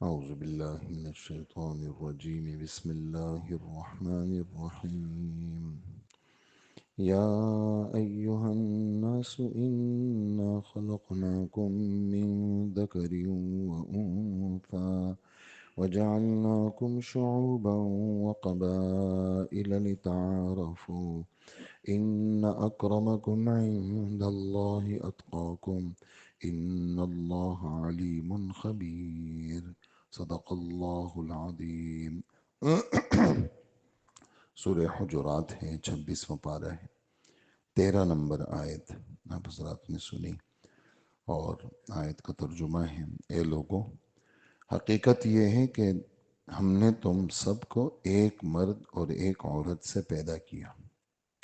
أعوذ بالله من الشيطان الرجيم. بسم الله الرحمن الرحيم. يا أيها الناس إنا خلقناكم من ذكر وأنثى وجعلناكم شعوبا وقبائل لتعارفوا إن أكرمكم عند الله أتقاكم إن الله عليم خبير. صدق اللہ العظیم. سورہ حجرات ہے، 26واں پارہ ہے، 13 نمبر آیت آپ حضرات نے سنی، اور آیت کا ترجمہ ہے: اے لوگو، حقیقت یہ ہے کہ ہم نے تم سب کو ایک مرد اور ایک عورت سے پیدا کیا،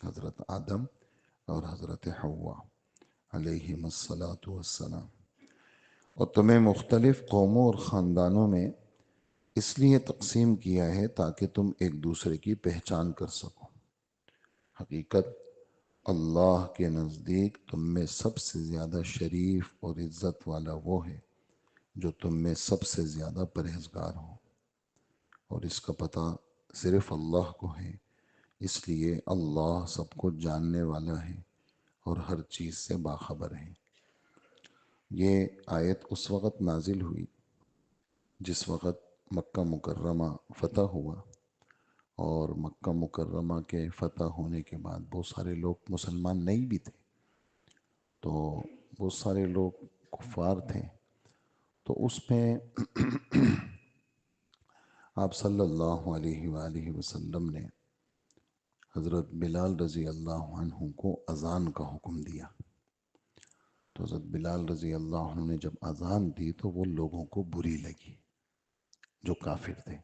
حضرت آدم اور حضرت حوا علیہم الصلاۃ والسلام، اور تمہیں مختلف قوموں اور خاندانوں میں اس لیے تقسیم کیا ہے تاکہ تم ایک دوسرے کی پہچان کر سکو۔ حقیقت اللہ کے نزدیک تم میں سب سے زیادہ شریف اور عزت والا وہ ہے جو تم میں سب سے زیادہ پرہیزگار ہو، اور اس کا پتہ صرف اللہ کو ہے، اس لیے اللہ سب کو جاننے والا ہے اور ہر چیز سے باخبر ہے۔ یہ آیت اس وقت نازل ہوئی جس وقت مکہ مکرمہ فتح ہوا، اور مکہ مکرمہ کے فتح ہونے کے بعد بہت سارے لوگ مسلمان نہیں بھی تھے، تو بہت سارے لوگ کفار تھے، تو اس میں آپ صلی اللہ علیہ وآلہ وسلم نے حضرت بلال رضی اللہ عنہ کو اذان کا حکم دیا۔ تو حضرت بلال رضی اللہ عنہ نے جب اذان دی تو وہ لوگوں کو بری لگی جو کافر تھے،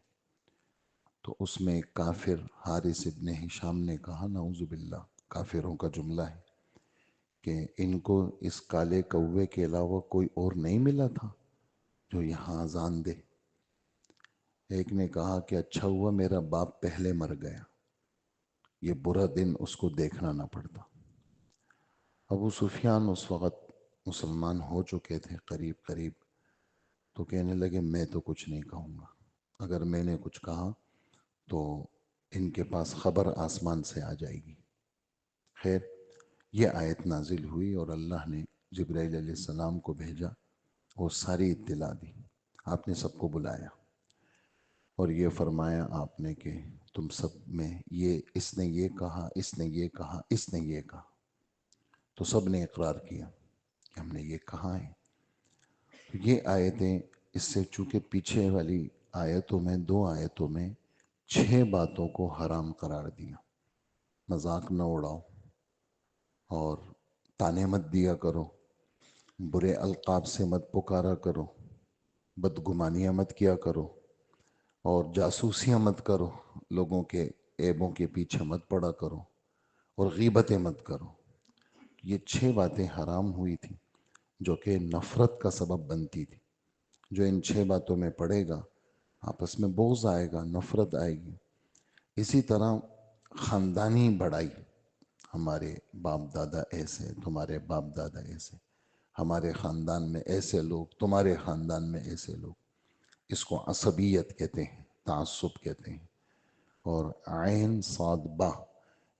تو اس میں ایک کافر حارث ابن ہشام نے کہا، نعوذ باللہ، کافروں کا جملہ ہے کہ ان کو اس کالے کوے کے علاوہ کوئی اور نہیں ملا تھا جو یہاں اذان دے۔ ایک نے کہا کہ اچھا ہوا میرا باپ پہلے مر گیا، یہ برا دن اس کو دیکھنا نہ پڑتا۔ ابو سفیان اس وقت مسلمان ہو چکے تھے قریب قریب، تو کہنے لگے میں تو کچھ نہیں کہوں گا، اگر میں نے کچھ کہا تو ان کے پاس خبر آسمان سے آ جائے گی۔ خیر، یہ آیت نازل ہوئی اور اللہ نے جبرائیل علیہ السلام کو بھیجا، وہ ساری اطلاع دی، آپ نے سب کو بلایا اور یہ فرمایا آپ نے کہ تم سب میں یہ اس نے یہ کہا، اس نے یہ کہا، اس نے یہ کہا، تو سب نے اقرار کیا کہ ہم نے یہ کہا ہے۔ تو یہ آیتیں اس سے چونکہ پیچھے والی آیتوں میں 2 آیتوں میں 6 باتوں کو حرام قرار دیا: مذاق نہ اڑاؤ، اور تانے مت دیا کرو، برے القاب سے مت پکارا کرو، بدگمانیاں مت کیا کرو، اور جاسوسیاں مت کرو، لوگوں کے عیبوں کے پیچھے مت پڑا کرو، اور غیبتیں مت کرو۔ یہ 6 باتیں حرام ہوئی تھیں جو کہ نفرت کا سبب بنتی تھی۔ جو ان 6 باتوں میں پڑے گا آپس میں بغض آئے گا، نفرت آئے گی۔ اسی طرح خاندانی بڑائی، ہمارے باپ دادا ایسے، تمہارے باپ دادا ایسے، ہمارے خاندان میں ایسے لوگ، تمہارے خاندان میں ایسے لوگ، اس کو عصبیت کہتے ہیں، تعصب کہتے ہیں۔ اور عین صاد با،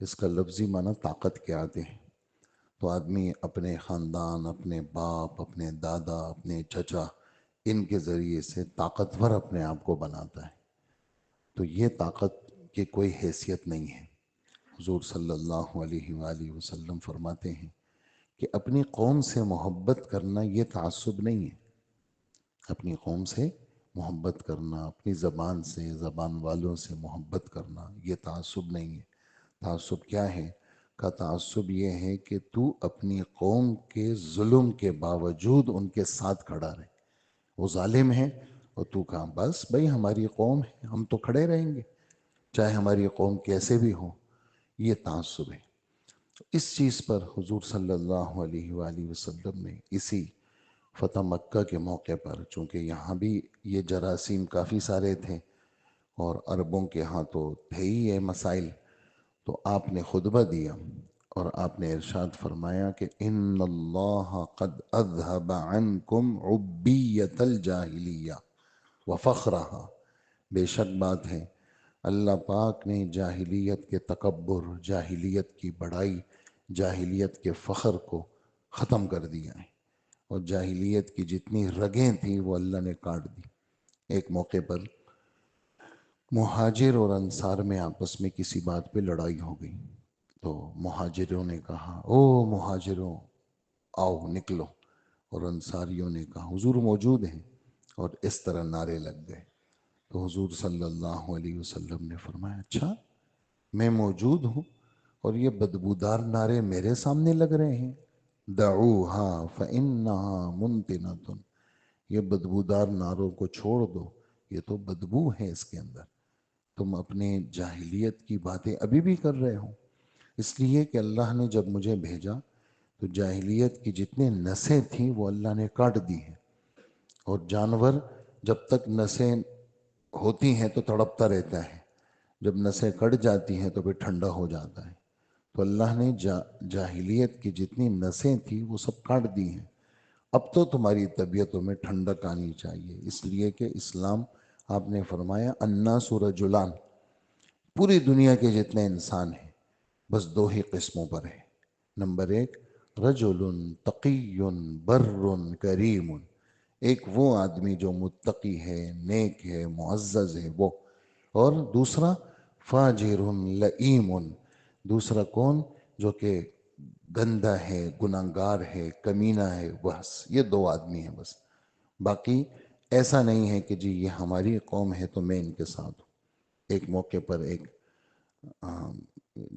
اس کا لفظی معنی طاقت کے آتے ہیں۔ تو آدمی اپنے خاندان، اپنے باپ، اپنے دادا، اپنے چچا، ان کے ذریعے سے طاقتور اپنے آپ کو بناتا ہے، تو یہ طاقت کی کوئی حیثیت نہیں ہے۔ حضور صلی اللہ علیہ وآلہ وسلم فرماتے ہیں کہ اپنی قوم سے محبت کرنا یہ تعصب نہیں ہے۔ اپنی قوم سے محبت کرنا، اپنی زبان سے، زبان والوں سے محبت کرنا، یہ تعصب نہیں ہے۔ تعصب کیا ہے؟ کا تعصب یہ ہے کہ تو اپنی قوم کے ظلم کے باوجود ان کے ساتھ کھڑا رہے۔ وہ ظالم ہے اور تو کہا بس بھئی ہماری قوم ہے، ہم تو کھڑے رہیں گے چاہے ہماری قوم کیسے بھی ہو۔ یہ تعصب ہے۔ اس چیز پر حضور صلی اللہ علیہ وآلہ وسلم نے اسی فتح مکہ کے موقع پر، چونکہ یہاں بھی یہ جراثیم کافی سارے تھے اور عربوں کے ہاں تو تھے ہی یہ مسائل، تو آپ نے خطبہ دیا اور آپ نے ارشاد فرمایا کہ ان اللہ قد اذهب عنکم عبیت الجاہلیہ، وفخرها، بے شک بات ہے اللہ پاک نے جاہلیت کے تکبر، جاہلیت کی بڑائی، جاہلیت کے فخر کو ختم کر دیا ہے، اور جاہلیت کی جتنی رگیں تھیں وہ اللہ نے کاٹ دی۔ ایک موقع پر مہاجر اور انصار میں آپس میں کسی بات پہ لڑائی ہو گئی، تو مہاجروں نے کہا او مہاجروں آؤ نکلو، اور انصاریوں نے کہا حضور موجود ہیں، اور اس طرح نعرے لگ گئے۔ تو حضور صلی اللہ علیہ وسلم نے فرمایا اچھا میں موجود ہوں اور یہ بدبودار نعرے میرے سامنے لگ رہے ہیں؟ دعوہا فإنہا منتنۃ، یہ بدبودار نعروں کو چھوڑ دو، یہ تو بدبو ہے اس کے اندر، تم اپنے جاہلیت کی باتیں ابھی بھی کر رہے ہو۔ اس لیے کہ اللہ نے جب مجھے بھیجا تو جاہلیت کی جتنے نسیں تھیں وہ اللہ نے کاٹ دی ہیں، اور جانور جب تک نسیں ہوتی ہیں تو تڑپتا رہتا ہے، جب نسیں کٹ جاتی ہیں تو پھر ٹھنڈا ہو جاتا ہے۔ تو اللہ نے جاہلیت کی جتنی نسیں تھیں وہ سب کاٹ دی ہیں، اب تو تمہاری طبیعتوں میں ٹھنڈک آنی چاہیے، اس لیے کہ اسلام آپ نے فرمایا الناس رجلان، پوری دنیا کے جتنے انسان ہیں بس دو ہی قسموں پر ہیں۔ نمبر ایک رجل تقی بر کریم، ایک وہ آدمی جو متقی ہے، نیک ہے، معزز ہے وہ، اور دوسرا فاجر لئیم، دوسرا کون؟ جو کہ گندہ ہے، گناہگار ہے، کمینہ ہے، بس یہ دو آدمی ہیں بس، باقی ایسا نہیں ہے کہ جی یہ ہماری قوم ہے تو میں ان کے ساتھ ہوں۔ ایک موقع پر ایک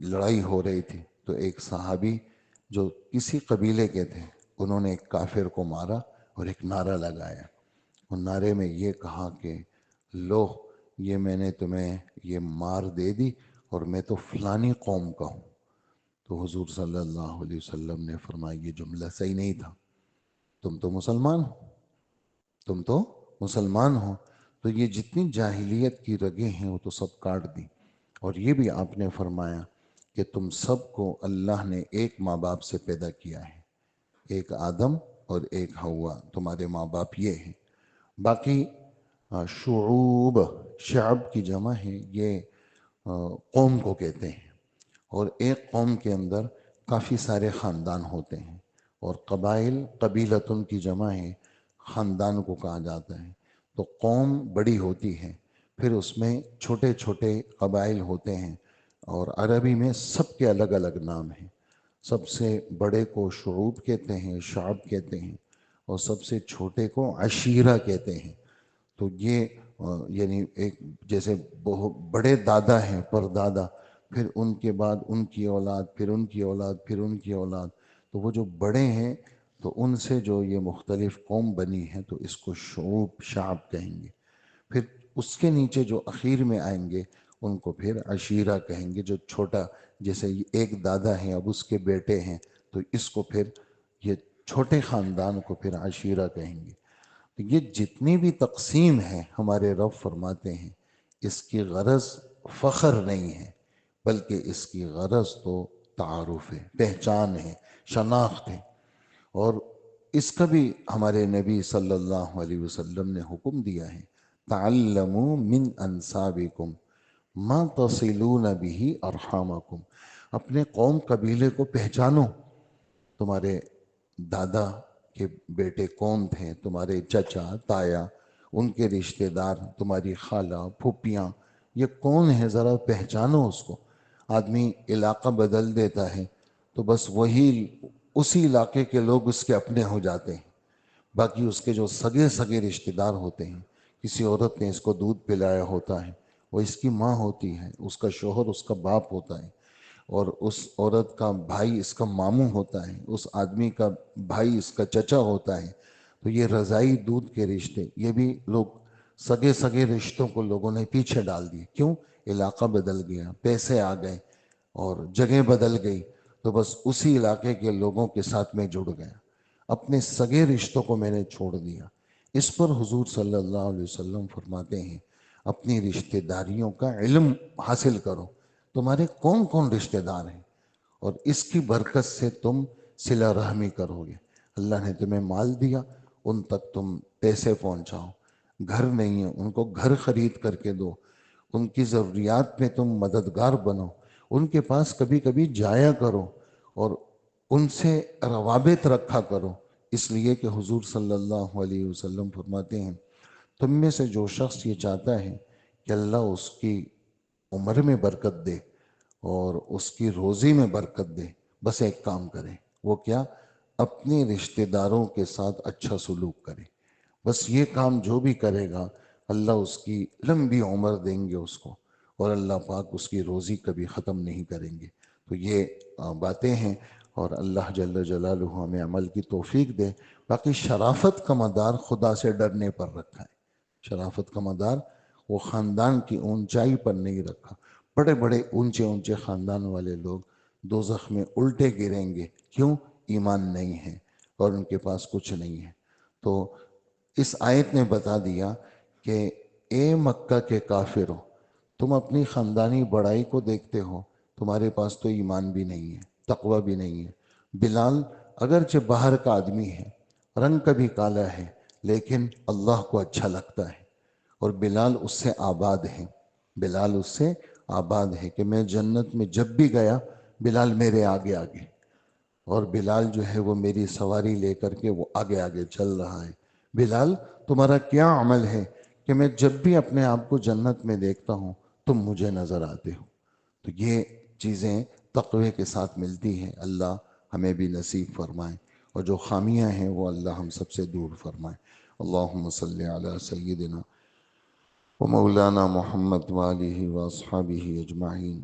لڑائی ہو رہی تھی، تو ایک صحابی جو کسی قبیلے کے تھے انہوں نے ایک کافر کو مارا اور ایک نعرہ لگایا، اور نعرے میں یہ کہا کہ لو یہ میں نے تمہیں یہ مار دے دی اور میں تو فلانی قوم کا ہوں۔ تو حضور صلی اللہ علیہ وسلم نے فرمایا یہ جملہ صحیح نہیں تھا، تم تو مسلمان ہو، تم تو مسلمان ہو۔ تو یہ جتنی جاہلیت کی رگیں ہیں وہ تو سب کاٹ دی، اور یہ بھی آپ نے فرمایا کہ تم سب کو اللہ نے ایک ماں باپ سے پیدا کیا ہے، ایک آدم اور ایک حوا، تمہارے ماں باپ یہ ہیں۔ باقی شعوب، شعب کی جمع ہے، یہ قوم کو کہتے ہیں، اور ایک قوم کے اندر کافی سارے خاندان ہوتے ہیں، اور قبائل قبیلتن کی جمع ہے، خاندان کو کہا جاتا ہے۔ تو قوم بڑی ہوتی ہے، پھر اس میں چھوٹے چھوٹے قبائل ہوتے ہیں، اور عربی میں سب کے الگ الگ نام ہیں، سب سے بڑے کو شعوب کہتے ہیں، شعب کہتے ہیں، اور سب سے چھوٹے کو عشیرہ کہتے ہیں۔ تو یہ یعنی ایک جیسے بہت بڑے دادا ہیں، پر دادا، پھر ان کے بعد ان کی اولاد، پھر ان کی اولاد، پھر ان کی اولاد، تو وہ جو بڑے ہیں تو ان سے جو یہ مختلف قوم بنی ہے تو اس کو شعوب، شعب کہیں گے۔ پھر اس کے نیچے جو اخیر میں آئیں گے ان کو پھر عشیرہ کہیں گے، جو چھوٹا، جیسے ایک دادا ہیں اب اس کے بیٹے ہیں تو اس کو پھر یہ چھوٹے خاندان کو پھر عشیرہ کہیں گے۔ تو یہ جتنی بھی تقسیم ہے ہمارے رب فرماتے ہیں اس کی غرض فخر نہیں ہے، بلکہ اس کی غرض تو تعارف ہے، پہچان ہے، شناخت ہے۔ اور اس کا بھی ہمارے نبی صلی اللہ علیہ وسلم نے حکم دیا ہے تعلموا من انسابکم ما تصلون به ارحامکم، اپنے قوم قبیلے کو پہچانو، تمہارے دادا کے بیٹے کون تھے، تمہارے چچا تایا، ان کے رشتہ دار، تمہاری خالہ پھوپھیاں، یہ کون ہے ذرا پہچانو اس کو۔ آدمی علاقہ بدل دیتا ہے تو بس وہی اسی علاقے کے لوگ اس کے اپنے ہو جاتے ہیں، باقی اس کے جو سگے سگے رشتہ دار ہوتے ہیں، کسی عورت نے اس کو دودھ پلایا ہوتا ہے وہ اس کی ماں ہوتی ہے، اس کا شوہر اس کا باپ ہوتا ہے، اور اس عورت کا بھائی اس کا ماموں ہوتا ہے، اس آدمی کا بھائی اس کا چچا ہوتا ہے۔ تو یہ رضائی دودھ کے رشتے، یہ بھی لوگ سگے سگے رشتوں کو لوگوں نے پیچھے ڈال دیے، کیوں؟ علاقہ بدل گیا، پیسے آ گئے اور جگہ بدل گئی، تو بس اسی علاقے کے لوگوں کے ساتھ میں جڑ گیا، اپنے سگے رشتوں کو میں نے چھوڑ دیا۔ اس پر حضور صلی اللہ علیہ وسلم فرماتے ہیں اپنی رشتہ داریوں کا علم حاصل کرو، تمہارے کون کون رشتہ دار ہیں، اور اس کی برکت سے تم صلہ رحمی کرو گے۔ اللہ نے تمہیں مال دیا، ان تک تم پیسے پہنچاؤ، گھر نہیں ہے ان کو گھر خرید کر کے دو، ان کی ضروریات میں تم مددگار بنو، ان کے پاس کبھی کبھی جایا کرو اور ان سے روابط رکھا کرو، اس لیے کہ حضور صلی اللہ علیہ وسلم فرماتے ہیں تم میں سے جو شخص یہ چاہتا ہے کہ اللہ اس کی عمر میں برکت دے اور اس کی روزی میں برکت دے، بس ایک کام کرے، وہ کیا؟ اپنے رشتہ داروں کے ساتھ اچھا سلوک کرے، بس یہ کام جو بھی کرے گا اللہ اس کی لمبی عمر دیں گے اس کو، اور اللہ پاک اس کی روزی کبھی ختم نہیں کریں گے۔ تو یہ باتیں ہیں، اور اللہ جل جلالہ ہمیں عمل کی توفیق دے۔ باقی شرافت کا مدار خدا سے ڈرنے پر رکھا ہے، شرافت کا مدار وہ خاندان کی اونچائی پر نہیں رکھا۔ بڑے بڑے اونچے اونچے خاندان والے لوگ دوزخ میں الٹے گریں گے، کیوں؟ ایمان نہیں ہے اور ان کے پاس کچھ نہیں ہے۔ تو اس آیت نے بتا دیا کہ اے مکہ کے کافرو، تم اپنی خاندانی بڑائی کو دیکھتے ہو، تمہارے پاس تو ایمان بھی نہیں ہے، تقوی بھی نہیں ہے۔ بلال اگرچہ باہر کا آدمی ہے، رنگ کبھی کالا ہے، لیکن اللہ کو اچھا لگتا ہے، اور بلال اس سے آباد ہے، بلال اس سے آباد ہے کہ میں جنت میں جب بھی گیا بلال میرے آگے آگے، اور بلال جو ہے وہ میری سواری لے کر کے وہ آگے آگے چل رہا ہے۔ بلال تمہارا کیا عمل ہے کہ میں جب بھی اپنے آپ کو جنت میں دیکھتا ہوں تم مجھے نظر آتے ہو؟ تو یہ چیزیں تقوی کے ساتھ ملتی ہیں، اللہ ہمیں بھی نصیب فرمائے، اور جو خامیاں ہیں وہ اللہ ہم سب سے دور فرمائے۔ اللہم صلی علی سیدنا و مولانا محمد وآلہ و اصحابہ اجمعین۔